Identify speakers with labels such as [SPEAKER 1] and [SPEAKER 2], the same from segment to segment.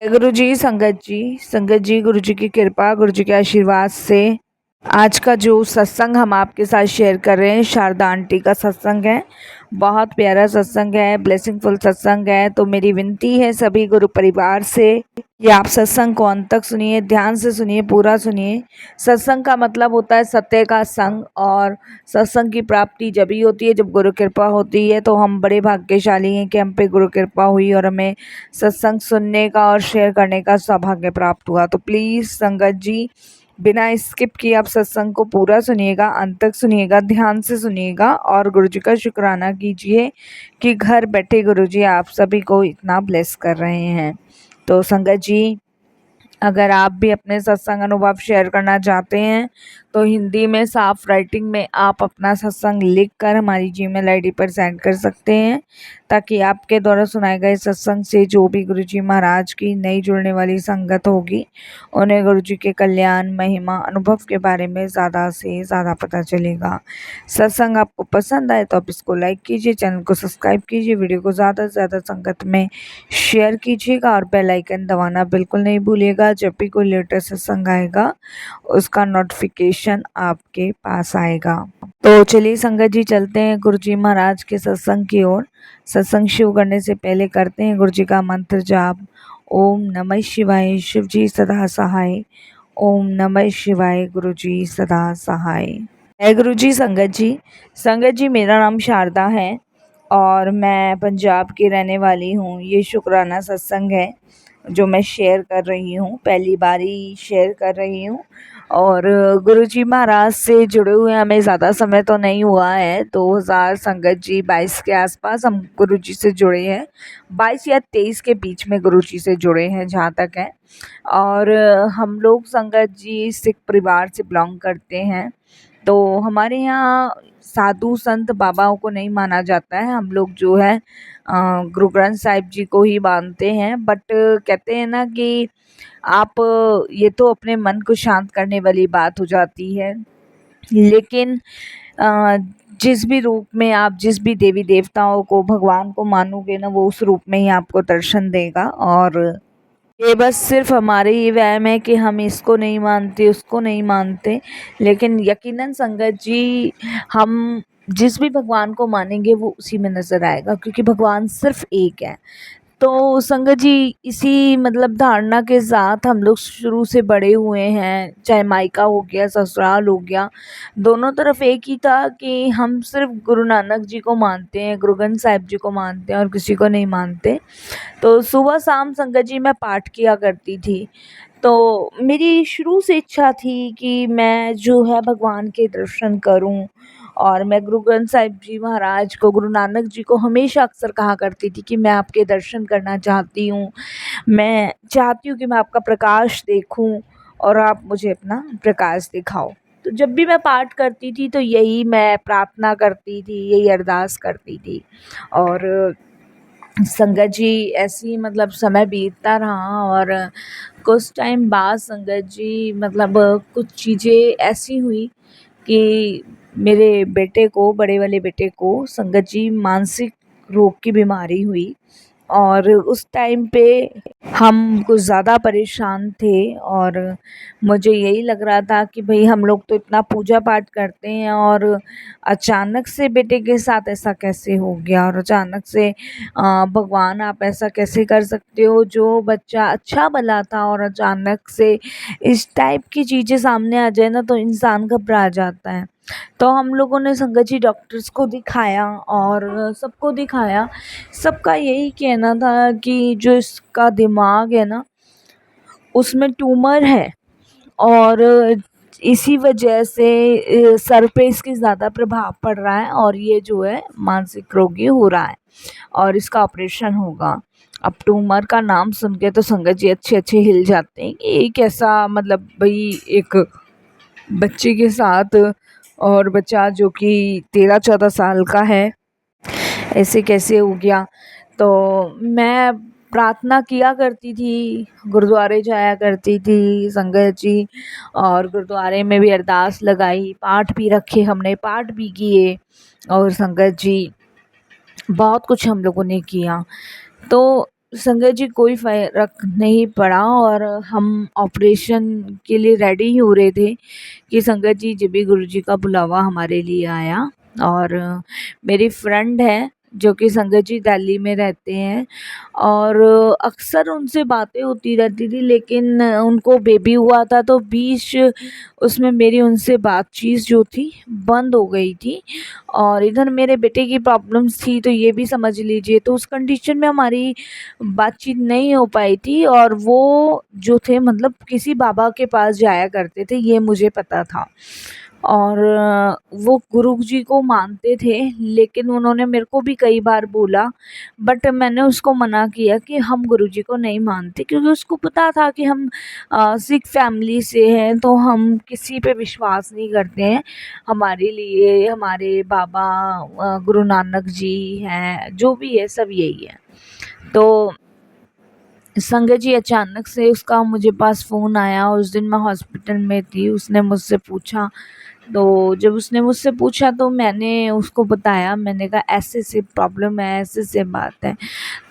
[SPEAKER 1] गुरु जी, संगत जी, गुरु जी की कृपा, गुरु जी के आशीर्वाद से आज का जो सत्संग हम आपके साथ शेयर कर रहे हैं, शारदा आंटी का सत्संग है। बहुत प्यारा सत्संग है, ब्लेसिंगफुल सत्संग है। तो मेरी विनती है सभी गुरु परिवार से कि आप सत्संग को अंत तक सुनिए, ध्यान से सुनिए, पूरा सुनिए। सत्संग का मतलब होता है सत्य का संग, और सत्संग की प्राप्ति जब ही होती है जब गुरु कृपा होती है। तो हम बड़े भाग्यशाली हैं कि हम पे गुरु कृपा हुई और हमें सत्संग सुनने का और शेयर करने का सौभाग्य प्राप्त हुआ। तो प्लीज़ संगत जी, बिना स्किप किए आप सत्संग को पूरा सुनिएगा, अंत तक सुनिएगा, ध्यान से सुनिएगा और गुरु जी का शुक्राना कीजिए कि घर बैठे गुरु जी आप सभी को इतना ब्लेस कर रहे हैं। तो संगत जी, अगर आप भी अपने सत्संग अनुभव शेयर करना चाहते हैं तो हिंदी में साफ राइटिंग में आप अपना सत्संग लिखकर हमारी जीमेल आईडी पर सेंड कर सकते हैं, ताकि आपके द्वारा सुनाए गए सत्संग से जो भी गुरुजी महाराज की नई जुड़ने वाली संगत होगी उन्हें गुरुजी के कल्याण, महिमा, अनुभव के बारे में ज़्यादा से ज़्यादा पता चलेगा। सत्संग आपको पसंद आए तो आप इसको लाइक कीजिए, चैनल को सब्सक्राइब कीजिए, वीडियो को ज़्यादा से ज़्यादा संगत में शेयर कीजिएगा और बेल आइकन दबाना बिल्कुल नहीं भूलिएगा। जब भी कोई लेटेस्ट सत्संग आएगा उसका नोटिफिकेशन आपके पास आएगा। तो चलिए संगत जी, चलते हैं गुरुजी महाराज के सत्संग की ओर। सत्संग शुरू करने से पहले करते हैं गुरुजी का मंत्र जाप। ओम नमः शिवाय, शिव जी सदा सहाय। ओम नमः शिवाय, गुरुजी सदा सहाय। जय गुरुजी। संगत जी मेरा नाम शारदा है और मैं पंजाब की रहने वाली हूँ। ये शुक्राना सत्संग है जो मैं शेयर कर रही हूँ, पहली बारी शेयर कर रही हूँ। और गुरुजी महाराज से जुड़े हुए हमें ज़्यादा समय तो नहीं हुआ है, 2000 संगत जी 22 के आसपास हम गुरुजी से जुड़े हैं। 22 या 23 के बीच में गुरुजी से जुड़े हैं जहाँ तक है। और हम लोग संगत जी सिख परिवार से बिलोंग करते हैं। तो हमारे यहाँ साधु संत बाबाओं को नहीं माना जाता है। हम लोग जो है गुरु ग्रंथ साहिब जी को ही मानते हैं। बट कहते हैं ना कि आप ये तो अपने मन को शांत करने वाली बात हो जाती है, लेकिन जिस भी रूप में आप जिस भी देवी देवताओं को, भगवान को मानोगे ना, वो उस रूप में ही आपको दर्शन देगा। और ये बस सिर्फ हमारे ही वहम है कि हम इसको नहीं मानते, उसको नहीं मानते, लेकिन यकीनन संगत जी हम जिस भी भगवान को मानेंगे वो उसी में नज़र आएगा, क्योंकि भगवान सिर्फ एक है। तो संगत जी इसी मतलब धारणा के साथ हम लोग शुरू से बड़े हुए हैं, चाहे मायका हो गया, ससुराल हो गया, दोनों तरफ एक ही था कि हम सिर्फ गुरु नानक जी को मानते हैं, गुरु ग्रंथ साहिब जी को मानते हैं और किसी को नहीं मानते। तो सुबह शाम संगत जी मैं पाठ किया करती थी। तो मेरी शुरू से इच्छा थी कि मैं जो है भगवान के दर्शन करूं, और मैं गुरु ग्रंथ साहिब जी महाराज को, गुरु नानक जी को हमेशा अक्सर कहा करती थी कि मैं आपके दर्शन करना चाहती हूँ, मैं चाहती हूँ कि मैं आपका प्रकाश देखूं और आप मुझे अपना प्रकाश दिखाओ। तो जब भी मैं पाठ करती थी तो यही मैं प्रार्थना करती थी, यही अरदास करती थी। और संगत जी ऐसे ही मतलब समय बीतता रहा और कुछ टाइम बाद संगत जी मतलब कुछ चीज़ें ऐसी हुई कि मेरे बेटे को, बड़े वाले बेटे को संगत जी मानसिक रोग की बीमारी हुई। और उस टाइम पे हम कुछ ज़्यादा परेशान थे और मुझे यही लग रहा था कि भाई हम लोग तो इतना पूजा पाठ करते हैं और अचानक से बेटे के साथ ऐसा कैसे हो गया, और अचानक से भगवान आप ऐसा कैसे कर सकते हो, जो बच्चा अच्छा भला था और अचानक से इस टाइप की चीज़ें सामने आ जाए ना तो इंसान घबरा जाता है। तो हम लोगों ने संगत जी डॉक्टर्स को दिखाया और सबको दिखाया। सबका यही कहना था कि जो इसका दिमाग है ना उसमें ट्यूमर है, और इसी वजह से सर पे इसके ज़्यादा प्रभाव पड़ रहा है और ये जो है मानसिक रोगी हो रहा है और इसका ऑपरेशन होगा। अब ट्यूमर का नाम सुन के तो संगत जी अच्छे अच्छे हिल जाते हैं कि एक ऐसा मतलब भाई एक बच्चे के साथ, और बच्चा जो कि 13-14 साल का है, ऐसे कैसे हो गया। तो मैं प्रार्थना किया करती थी, गुरुद्वारे जाया करती थी संगत जी, और गुरुद्वारे में भी अरदास लगाई, पाठ भी रखे हमने, पाठ भी किए और संगत जी बहुत कुछ हम लोगों ने किया। तो संगत जी कोई फ़र्क नहीं पड़ा और हम ऑपरेशन के लिए रेडी ही हो रहे थे कि संगत जी जब भी गुरुजी का बुलावा हमारे लिए आया। और मेरी फ्रेंड है जो कि संगत जी दिल्ली में रहते हैं और अक्सर उनसे बातें होती रहती थी, लेकिन उनको बेबी हुआ था तो बीच उसमें मेरी उनसे बातचीत जो थी बंद हो गई थी। और इधर मेरे बेटे की प्रॉब्लम्स थी तो ये भी समझ लीजिए, तो उस कंडीशन में हमारी बातचीत नहीं हो पाई थी। और वो जो थे मतलब किसी बाबा के पास जाया करते थे, ये मुझे पता था। और वो गुरुजी को मानते थे, लेकिन उन्होंने मेरे को भी कई बार बोला, बट मैंने उसको मना किया कि हम गुरुजी को नहीं मानते, क्योंकि उसको पता था कि हम सिख फैमिली से हैं तो हम किसी पे विश्वास नहीं करते हैं। हमारे लिए हमारे बाबा गुरु नानक जी हैं, जो भी है सब यही है। तो संगत जी अचानक से उसका मुझे पास फ़ोन आया, उस दिन मैं हॉस्पिटल में थी। उसने मुझसे पूछा, तो जब उसने मुझसे पूछा तो मैंने उसको बताया, मैंने कहा ऐसे-ऐसे प्रॉब्लम है, ऐसे-ऐसे बात है।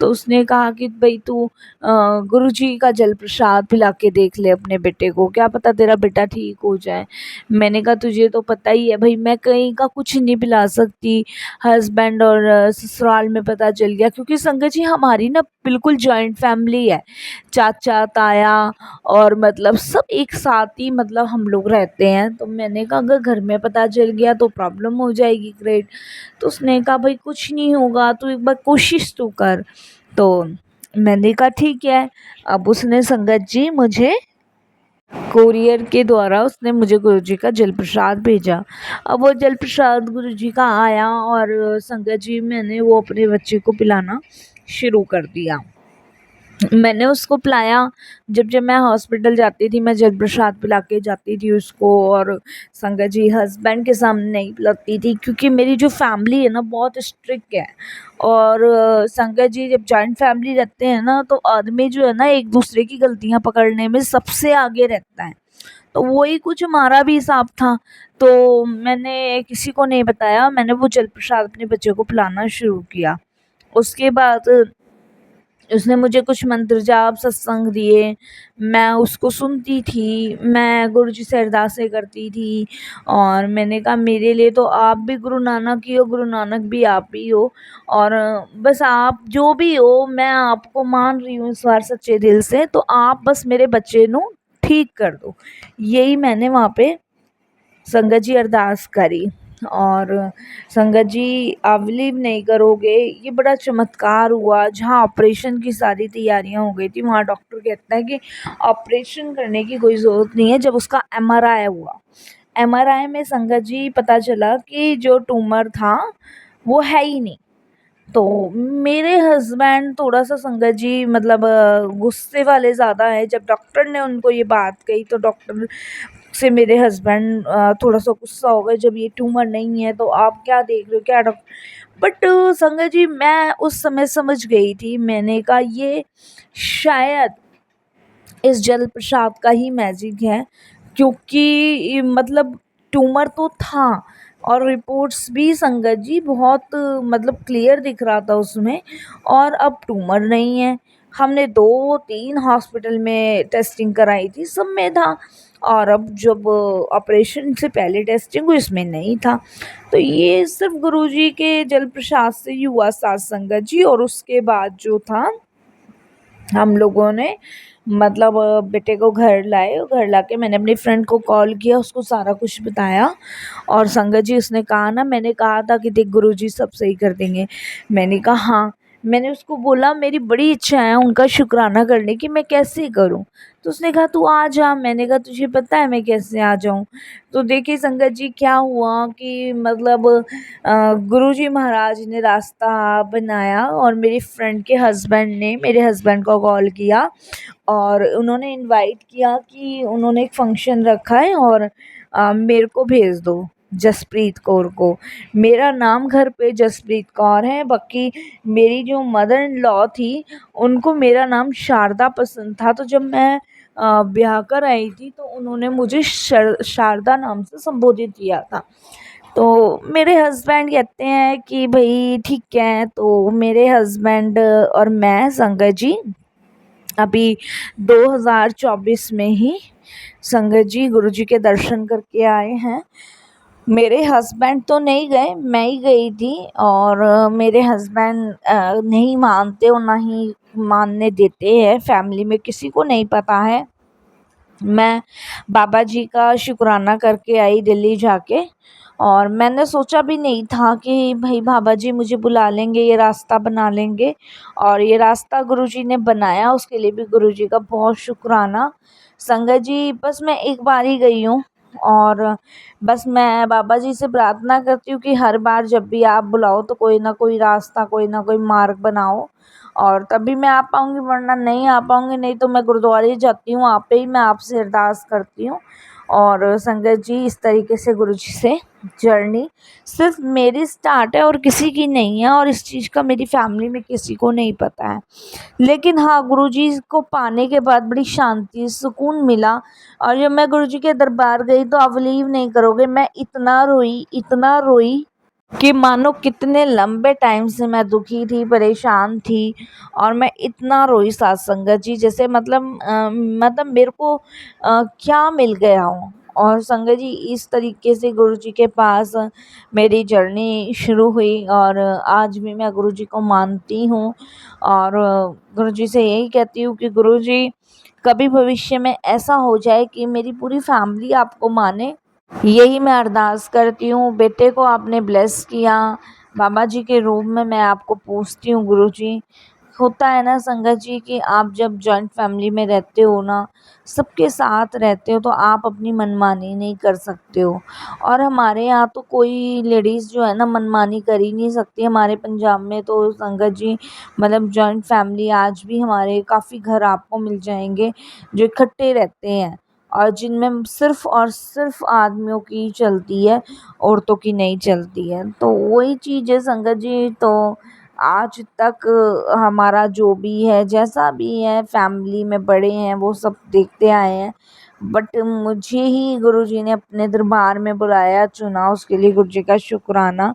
[SPEAKER 1] तो उसने कहा कि भई तू गुरुजी का जल प्रसाद पिला के देख ले अपने बेटे को, क्या पता तेरा बेटा ठीक हो जाए। मैंने कहा तुझे तो पता ही है भई, मैं कहीं का कुछ नहीं पिला सकती। हस्बैंड और ससुराल में पता चल गया, क्योंकि संगत जी हमारी ना बिल्कुल जॉइंट फैमिली है। चाचा, ताया और मतलब सब एक साथ ही मतलब हम लोग रहते हैं। तो मैंने कहा अगर घर में पता चल गया तो प्रॉब्लम हो जाएगी ग्रेट। तो उसने कहा भाई कुछ नहीं होगा, तू एक बार कोशिश तो कर। तो मैंने कहा ठीक है। अब उसने संगत जी मुझे कोरियर के द्वारा उसने मुझे गुरुजी का जल प्रसाद भेजा। अब वो जल प्रसाद गुरुजी का आया और संगत जी मैंने वो अपने बच्चे को पिलाना शुरू कर दिया। मैंने उसको पिलाया, जब मैं हॉस्पिटल जाती थी मैं जल प्रसाद पिला के जाती थी उसको। और संगत जी हस्बैंड के सामने नहीं पिलाती थी, क्योंकि मेरी जो फैमिली है ना बहुत स्ट्रिक्ट है। और संगत जी जब जॉइंट फैमिली रहते हैं ना तो आदमी जो है ना एक दूसरे की गलतियां पकड़ने में सबसे आगे रहता है। तो वही कुछ हमारा भी हिसाब था। तो मैंने किसी को नहीं बताया, मैंने वो जल प्रसाद अपने बच्चे को पिलाना शुरू किया। उसके बाद उसने मुझे कुछ मंत्र जाप सत्संग दिए, मैं उसको सुनती थी, मैं गुरुजी से अरदासें करती थी। और मैंने कहा मेरे लिए तो आप भी गुरु नानक ही हो, गुरु नानक भी आप ही हो। और बस आप जो भी हो मैं आपको मान रही हूँ इस बार सच्चे दिल से, तो आप बस मेरे बच्चे नू ठीक कर दो। यही मैंने वहाँ पे संगत जी अरदास करी। और संगत जी आप बिलीव नहीं करोगे, ये बड़ा चमत्कार हुआ। जहाँ ऑपरेशन की सारी तैयारियां हो गई थी वहाँ डॉक्टर कहता है कि ऑपरेशन करने की कोई ज़रूरत नहीं है। जब उसका एमआरआई हुआ, एमआरआई में संगत जी पता चला कि जो ट्यूमर था वो है ही नहीं। तो मेरे हस्बैंड थोड़ा सा संगत जी मतलब गुस्से वाले ज़्यादा है। जब डॉक्टर ने उनको ये बात कही तो डॉक्टर से मेरे हस्बैंड थोड़ा सा गुस्सा हो गए, जब ये ट्यूमर नहीं है तो आप क्या देख रहे हो, क्या डॉक्टर। बट संगत जी मैं उस समय समझ गई थी, मैंने कहा ये शायद इस जल प्रसाद का ही मैजिक है, क्योंकि मतलब ट्यूमर तो था और रिपोर्ट्स भी संगत जी बहुत मतलब क्लियर दिख रहा था उसमें। और अब ट्यूमर नहीं है। हमने 2-3 हॉस्पिटल में टेस्टिंग कराई थी, सब में था। और अब जब ऑपरेशन से पहले टेस्टिंग हुई इसमें नहीं था। तो ये सिर्फ गुरुजी के जल प्रसाद से ही हुआ साथ संगत जी। और उसके बाद जो था हम लोगों ने मतलब बेटे को घर लाए, घर लाके मैंने अपनी फ्रेंड को कॉल किया, उसको सारा कुछ बताया। और संगत जी उसने कहा ना, मैंने कहा था कि देख गुरुजी सब सही कर देंगे। मैंने कहा हाँ। मैंने उसको बोला मेरी बड़ी इच्छा है उनका शुक्राना करने की, मैं कैसे करूं। तो उसने कहा तू आ जा। मैंने कहा तुझे पता है मैं कैसे आ जाऊं। तो देखिए संगत जी क्या हुआ कि मतलब गुरुजी महाराज ने रास्ता बनाया और मेरी फ्रेंड के हस्बैंड ने मेरे हस्बैंड को कॉल किया और उन्होंने इनवाइट किया कि उन्होंने एक फंक्शन रखा है और मेरे को भेज दो जसप्रीत कौर को। मेरा नाम घर पे जसप्रीत कौर है, बाकी मेरी जो मदर इन लॉ थी उनको मेरा नाम शारदा पसंद था। तो जब मैं ब्याह कर आई थी तो उन्होंने मुझे शारदा नाम से संबोधित किया था। तो मेरे हस्बैंड कहते हैं कि भाई ठीक है, तो मेरे हस्बैंड और मैं संगत जी अभी 2024 में ही संगत जी गुरुजी के दर्शन करके आए हैं। मेरे हस्बैंड तो नहीं गए, मैं ही गई थी। और मेरे हस्बैंड नहीं मानते और ना ही मानने देते हैं, फैमिली में किसी को नहीं पता है। मैं बाबा जी का शुक्राना करके आई दिल्ली जाके, और मैंने सोचा भी नहीं था कि भाई बाबा जी मुझे बुला लेंगे, ये रास्ता बना लेंगे। और ये रास्ता गुरुजी ने बनाया, उसके लिए भी गुरुजी का बहुत शुक्राना। संगत जी बस मैं एक बार ही गई हूँ, और बस मैं बाबा जी से प्रार्थना करती हूँ कि हर बार जब भी आप बुलाओ तो कोई ना कोई रास्ता, कोई ना कोई मार्ग बनाओ, और तभी मैं आ पाऊँगी, वरना नहीं आ पाऊँगी। नहीं तो मैं गुरुद्वारे ही जाती हूँ, वहाँ पे ही मैं आपसे अरदास करती हूँ। और संगत जी इस तरीके से गुरुजी से जर्नी सिर्फ मेरी स्टार्ट है और किसी की नहीं है, और इस चीज़ का मेरी फैमिली में किसी को नहीं पता है। लेकिन हाँ, गुरुजी को पाने के बाद बड़ी शांति, सुकून मिला। और जब मैं गुरुजी के दरबार गई तो आप बिलीव नहीं करोगे, मैं इतना रोई कि मानो कितने लंबे टाइम से मैं दुखी थी, परेशान थी, और मैं इतना रोई साथ संगत जी, जैसे मतलब मेरे को क्या मिल गया हो। और संगत जी इस तरीके से गुरुजी के पास मेरी जर्नी शुरू हुई, और आज भी मैं गुरुजी को मानती हूँ। और गुरुजी से यही कहती हूँ कि गुरुजी कभी भविष्य में ऐसा हो जाए कि मेरी पूरी फैमिली आपको माने, यही मैं अरदास करती हूँ। बेटे को आपने ब्लेस किया, बाबा जी के रूप में मैं आपको पूछती हूँ गुरुजी। होता है ना संगत जी कि आप जब जॉइंट फैमिली में रहते हो ना, सबके साथ रहते हो, तो आप अपनी मनमानी नहीं कर सकते हो। और हमारे यहाँ तो कोई लेडीज़ जो है ना मनमानी कर ही नहीं सकती। हमारे पंजाब में तो संगत जी मतलब जॉइंट फैमिली आज भी हमारे काफ़ी घर आपको मिल जाएंगे जो इकट्ठे रहते हैं, और जिनमें सिर्फ़ और सिर्फ़ आदमियों की चलती है, औरतों की नहीं चलती है। तो वही चीज़ है संगत जी। तो आज तक हमारा जो भी है, जैसा भी है, फैमिली में बड़े हैं वो सब देखते आए हैं, बट मुझे ही गुरुजी ने अपने दरबार में बुलाया, चुना, उसके लिए गुरुजी का शुक्राना,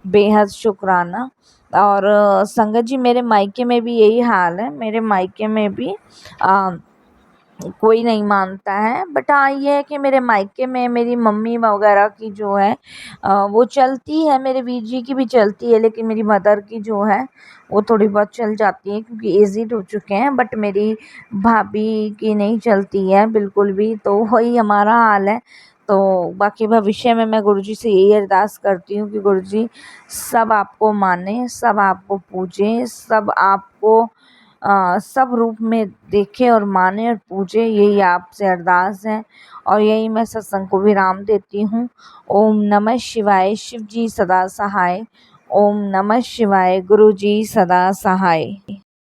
[SPEAKER 1] बेहद शुक्राना। और संगत जी मेरे मायके में भी यही हाल है, मेरे मायके में भी कोई नहीं मानता है। बट हाँ, ये है कि मेरे मायके में मेरी मम्मी वगैरह की जो है वो चलती है, मेरे वीर जी की भी चलती है, लेकिन मेरी मदर की जो है वो थोड़ी बहुत चल जाती है क्योंकि एजिड हो चुके हैं। बट मेरी भाभी की नहीं चलती है बिल्कुल भी। तो वही हमारा हाल है। तो बाकी भविष्य में मैं गुरुजी से यही अरदास करती हूँ कि गुरुजी सब आपको माने, सब आपको पूजे, सब आपको सब रूप में देखे और माने और पूजे, यही आपसे अरदास है। और यही मैं सत्संग को विराम देती हूँ। ओम नमः शिवाय, शिव जी सदा सहाय। ओम नमः शिवाय, गुरु जी सदा सहाय।